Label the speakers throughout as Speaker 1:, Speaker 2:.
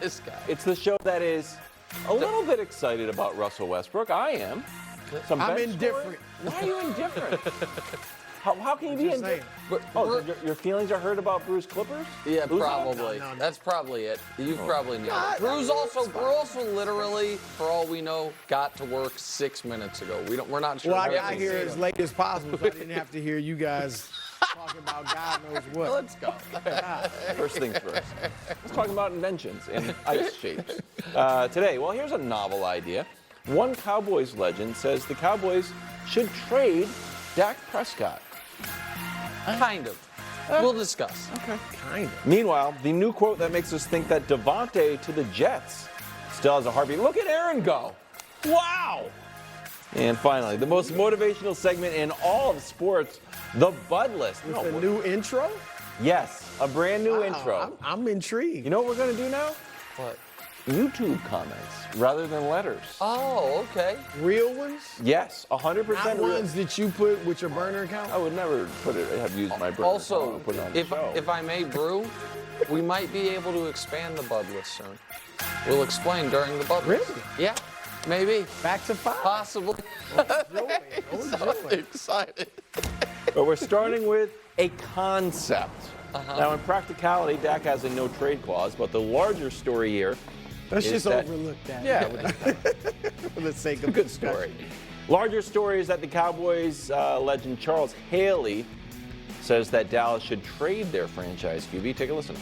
Speaker 1: this guy.
Speaker 2: It's the show that is a little bit excited about Russell Westbrook. I am.
Speaker 3: I'm indifferent.
Speaker 2: Why are you indifferent? How can you be indifferent? Your feelings are hurt about Bruce Clippers?
Speaker 1: Yeah,
Speaker 2: Who's
Speaker 1: probably.
Speaker 3: No.
Speaker 1: That's probably it. You've probably nailed it. Brew also literally, for all we know, got to work 6 minutes ago. We're not sure.
Speaker 3: Well, I got here as late as possible, so I didn't have to hear you guys talking about God knows what.
Speaker 1: Let's go.
Speaker 2: First things first. Let's talk about inventions in ice shapes. Today, well, here's a novel idea. One Cowboys legend says the Cowboys should trade Dak Prescott.
Speaker 1: Kind of. We'll discuss.
Speaker 2: Okay.
Speaker 3: Kind of.
Speaker 2: Meanwhile, the new quote that makes us think that Devontae to the Jets still has a heartbeat. Look at Aaron go. Wow. And finally, the most motivational segment in all of sports, the Bud List.
Speaker 3: With a new intro?
Speaker 2: Yes, a brand new
Speaker 3: Wow,
Speaker 2: intro.
Speaker 3: I'm intrigued.
Speaker 2: You know what we're going to do now?
Speaker 1: What?
Speaker 2: YouTube comments rather than letters.
Speaker 1: Oh, okay.
Speaker 3: Real ones?
Speaker 2: Yes, 100%
Speaker 3: Not
Speaker 2: real.
Speaker 3: ones that you put with your burner account?
Speaker 2: I would never have used my burner
Speaker 1: Also,
Speaker 2: account and put it on the show.
Speaker 1: if I may, Brew, we might be able to expand the Bud List soon. We'll explain during the Bud List.
Speaker 3: Really?
Speaker 1: Yeah, maybe.
Speaker 3: Back to 5?
Speaker 1: Possibly. Excited.
Speaker 2: But we're starting with a concept. Now, in practicality, Dak has a no-trade clause, but the larger story here
Speaker 3: Let's
Speaker 2: is
Speaker 3: just
Speaker 2: that,
Speaker 3: overlook that.
Speaker 2: Yeah,
Speaker 3: For the sake of
Speaker 2: good story. Larger story is that the Cowboys legend Charles Haley says that Dallas should trade their franchise QB. Take a listen.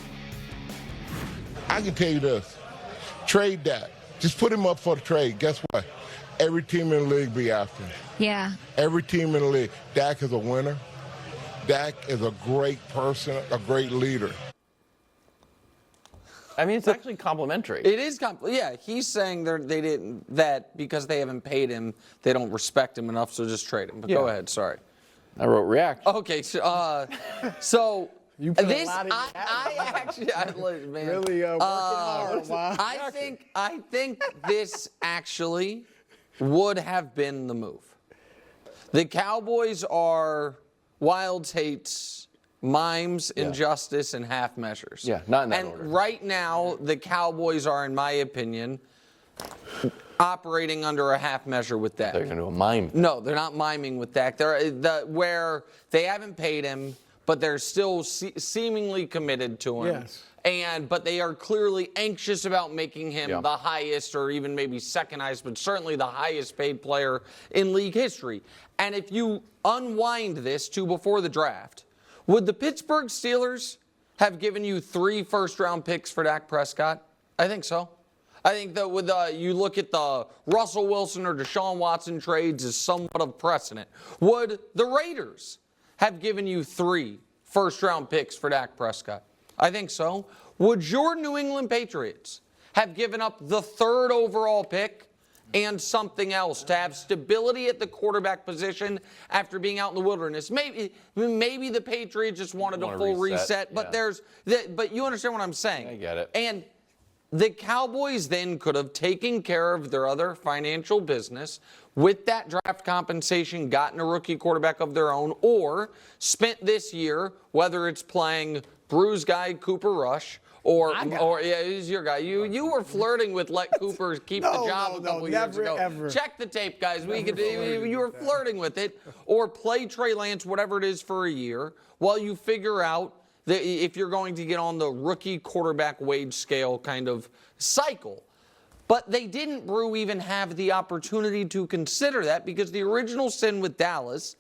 Speaker 4: I can tell you this. Trade Dak. Just put him up for the trade. Guess what? Every team in the league be after him.
Speaker 5: Yeah.
Speaker 4: Every team in the league. Dak is a winner. Dak is a great person, a great leader.
Speaker 2: I mean, it's actually complimentary.
Speaker 1: It is yeah, he's saying that because they haven't paid him, they don't respect him enough, so just trade him. But go ahead, sorry.
Speaker 2: I wrote react.
Speaker 1: Okay, so
Speaker 3: You put
Speaker 1: this
Speaker 3: a lot in
Speaker 1: man.
Speaker 3: Really working hard. Wow.
Speaker 1: I think this actually would have been the move. The Cowboys are Wilds hates mimes, injustice, and half measures.
Speaker 2: Yeah, not in that order.
Speaker 1: And right now, the Cowboys are, in my opinion, operating under a half measure with Dak.
Speaker 2: They're going to do a mime.
Speaker 1: No, they're not miming with Dak. They're where they haven't paid him, but they're still seemingly committed to him.
Speaker 3: Yes.
Speaker 1: But they are clearly anxious about making him the highest, or even maybe second highest, but certainly the highest paid player in league history. And if you unwind this to before the draft, would the Pittsburgh Steelers have given you 3 first-round picks for Dak Prescott? I think so. I think that with you look at the Russell Wilson or Deshaun Watson trades as somewhat of precedent. Would the Raiders have given you 3 first-round picks for Dak Prescott? I think so. Would your New England Patriots have given up the 3rd overall pick and something else to have stability at the quarterback position after being out in the wilderness? Maybe the Patriots just wanted a full reset, but but you understand what I'm saying.
Speaker 2: I get it.
Speaker 1: And the Cowboys then could have taken care of their other financial business with that draft compensation, gotten a rookie quarterback of their own, or spent this year, whether it's playing Brew's guy Cooper Rush, or he's your guy. You were flirting with let Cooper keep the job a couple years ago.
Speaker 3: Ever.
Speaker 1: Check the tape, guys. You were flirting with it, or play Trey Lance, whatever it is, for a year while you figure out that if you're going to get on the rookie quarterback wage scale kind of cycle. But they didn't, Brew, even have the opportunity to consider that, because the original sin with Dallas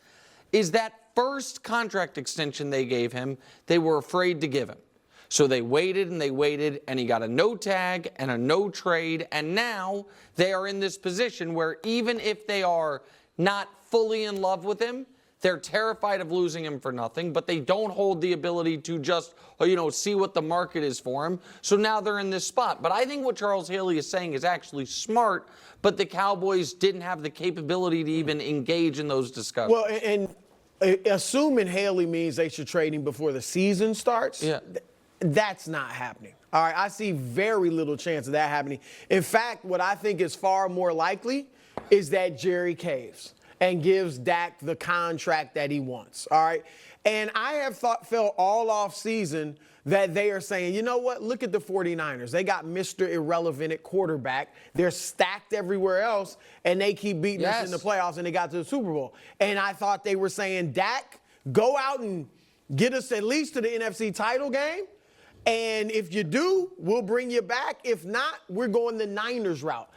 Speaker 1: is that first contract extension they gave him, they were afraid to give him. So they waited, and he got a no tag and a no trade, and now they are in this position where even if they are not fully in love with him, they're terrified of losing him for nothing, but they don't hold the ability to just, see what the market is for him. So now they're in this spot. But I think what Charles Haley is saying is actually smart, but the Cowboys didn't have the capability to even engage in those discussions.
Speaker 3: Well, and assuming Haley means they should trade him before the season starts, that's not happening. All right, I see very little chance of that happening. In fact, what I think is far more likely is that Jerry caves and gives Dak the contract that he wants. All right, and I have felt all off season that they are saying, you know what, look at the 49ers. They got Mr. Irrelevant at quarterback. They're stacked everywhere else, and they keep beating us in the playoffs, and they got to the Super Bowl. And I thought they were saying, Dak, go out and get us at least to the NFC title game. And if you do, we'll bring you back. If not, we're going the Niners route.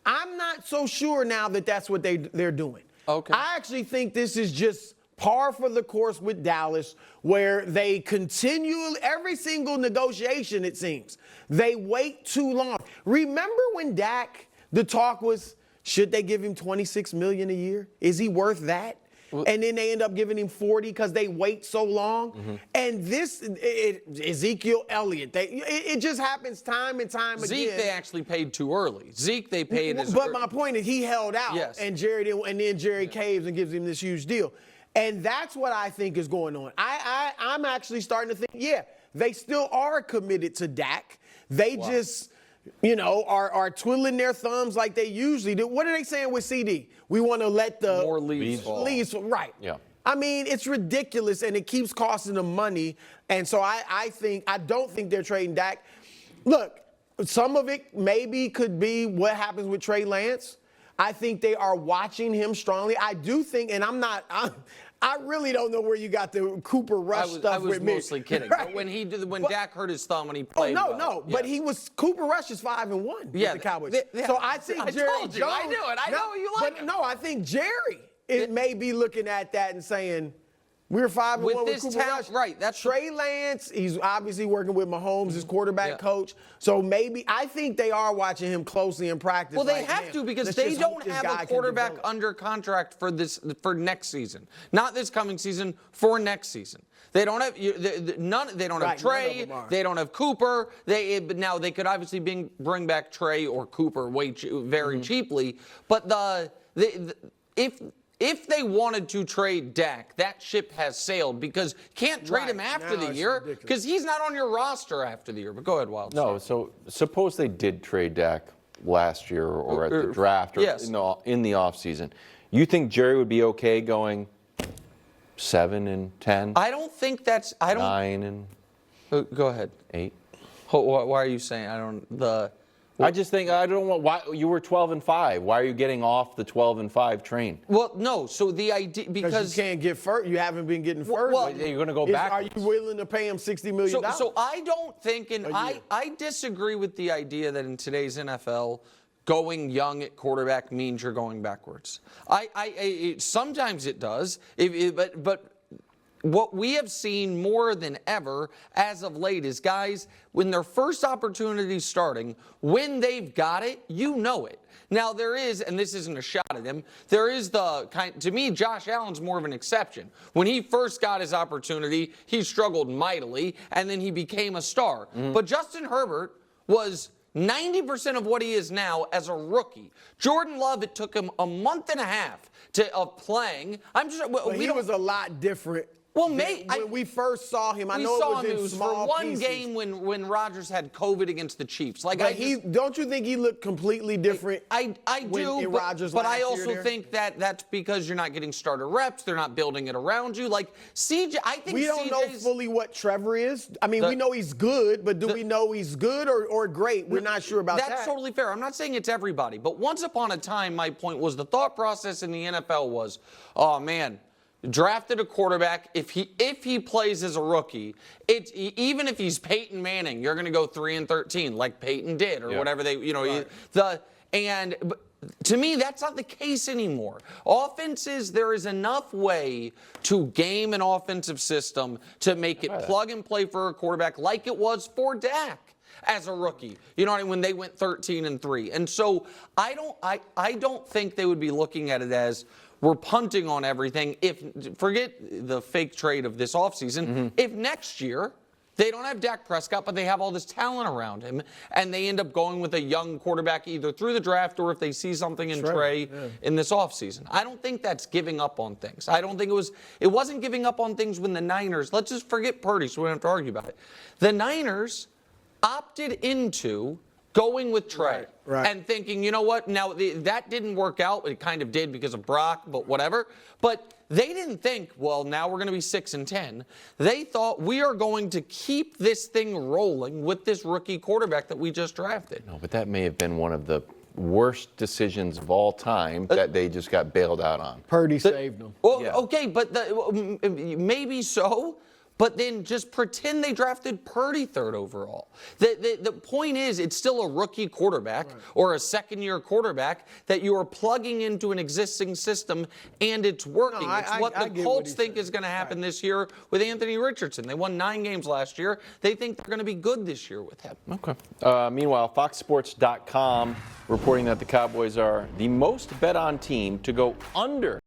Speaker 3: I'm not so sure now that that's what they're doing.
Speaker 1: Okay.
Speaker 3: I actually think this is just par for the course with Dallas, where they continue every single negotiation, it seems. They wait too long. Remember when Dak, the talk was, should they give him $26 million a year? Is he worth that? And then they end up giving him 40 because they wait so long. Mm-hmm. And Ezekiel Elliott, it just happens time and time again.
Speaker 1: Zeke, they actually paid too early. Zeke, they paid as
Speaker 3: But my point is he held out.
Speaker 1: Yes.
Speaker 3: And then Jerry caves and gives him this huge deal. And that's what I think is going on. I'm actually starting to think, yeah, they still are committed to Dak. They just, are twiddling their thumbs like they usually do. What are they saying with CD? We want to let the
Speaker 1: more leads fall.
Speaker 3: Right.
Speaker 2: Yeah.
Speaker 3: I mean, it's ridiculous, and it keeps costing them money. And so I don't think they're trading Dak. Look, some of it maybe could be what happens with Trey Lance. I think they are watching him strongly. I do think, and I really don't know where you got the Cooper Rush stuff with me.
Speaker 1: I was mostly kidding. Right. But when Dak hurt his thumb and he played well.
Speaker 3: But Cooper Rush is 5-1 with the Cowboys. So I think Jerry Jones.
Speaker 1: I knew it. I know you like it.
Speaker 3: No, I think Jerry may be looking at that and saying, we're 5-1 with Cooper Rush.
Speaker 1: Right. That's
Speaker 3: Trey Lance, he's obviously working with Mahomes, his quarterback coach. So maybe I think they are watching him closely in practice.
Speaker 1: Well, they have to because they don't have a quarterback under contract for next season. Not this coming season, for next season. They don't have They don't have Trey. They don't have Cooper. Now they could obviously bring back Trey or Cooper very cheaply. But if they wanted to trade Dak, that ship has sailed because can't trade him after the year because he's not on your roster after the year. But go ahead, Wild.
Speaker 2: No, so suppose they did trade Dak last year or at the draft or in the offseason. You think Jerry would be okay going 7-10?
Speaker 1: I don't think that's.
Speaker 2: 9 and.
Speaker 1: Go ahead.
Speaker 2: 8.
Speaker 1: Why are you saying
Speaker 2: I just think I don't want why you were 12-5. Why are you getting off the 12-5 train?
Speaker 1: Well, no. So the idea because
Speaker 3: you can't get first, you haven't been getting first.
Speaker 2: Well, you're going to go back.
Speaker 3: Are you willing to pay him $60 million?
Speaker 1: So I don't think, and I disagree with the idea that in today's NFL, going young at quarterback means you're going backwards. Sometimes it does, but. What we have seen more than ever as of late is guys, when their first opportunity is starting, when they've got it, you know it. Now there is, and this isn't a shot at him, there is to me, Josh Allen's more of an exception. When he first got his opportunity, he struggled mightily, and then he became a star. Mm-hmm. But Justin Herbert was 90% of what he is now as a rookie. Jordan Love, it took him a month and a half of playing.
Speaker 3: He was a lot different.
Speaker 1: Well,
Speaker 3: when we first saw him, I know it was in small
Speaker 1: for one
Speaker 3: pieces.
Speaker 1: game when Rodgers had COVID against the Chiefs.
Speaker 3: Don't you think he looked completely different?
Speaker 1: I do, but I also think that's because you're not getting starter reps. They're not building it around you. Like CJ, I think
Speaker 3: we don't know fully what Trevor is. I mean, we know he's good, but do we know he's good or great? We're not sure about that.
Speaker 1: That's totally fair. I'm not saying it's everybody, but once upon a time, my point was the thought process in the NFL was, oh man. Drafted a quarterback. If he plays as a rookie, even if he's Peyton Manning, you're going to go 3-13 like Peyton did or whatever they But to me, that's not the case anymore. Offenses, there is enough way to game an offensive system to make it plug and play for a quarterback like it was for Dak as a rookie. You know what I mean? When they went 13-3. And so I don't think they would be looking at it as we're punting on everything. Forget the fake trade of this offseason. If next year they don't have Dak Prescott, but they have all this talent around him, and they end up going with a young quarterback either through the draft or if they see something in Trey in this offseason. I don't think that's giving up on things. I don't think it wasn't giving up on things when the Niners, let's just forget Purdy so we don't have to argue about it. The Niners opted into going with Trey and thinking, you know what, now that didn't work out. It kind of did because of Brock, but whatever. But they didn't think, well, now we're going to be 6-10. They thought we are going to keep this thing rolling with this rookie quarterback that we just drafted.
Speaker 2: No, but that may have been one of the worst decisions of all time that they just got bailed out on.
Speaker 3: Purdy saved them.
Speaker 1: Well,
Speaker 2: Yeah.
Speaker 1: okay, but maybe so. But then just pretend they drafted Purdy 3rd overall. The point is, it's still a rookie quarterback or a second-year quarterback that you are plugging into an existing system, and it's working.
Speaker 3: No,
Speaker 1: it's what the Colts think is going to happen this year with Anthony Richardson. They won 9 games last year. They think they're going to be good this year with him.
Speaker 2: Okay. Meanwhile, FoxSports.com reporting that the Cowboys are the most bet-on team to go under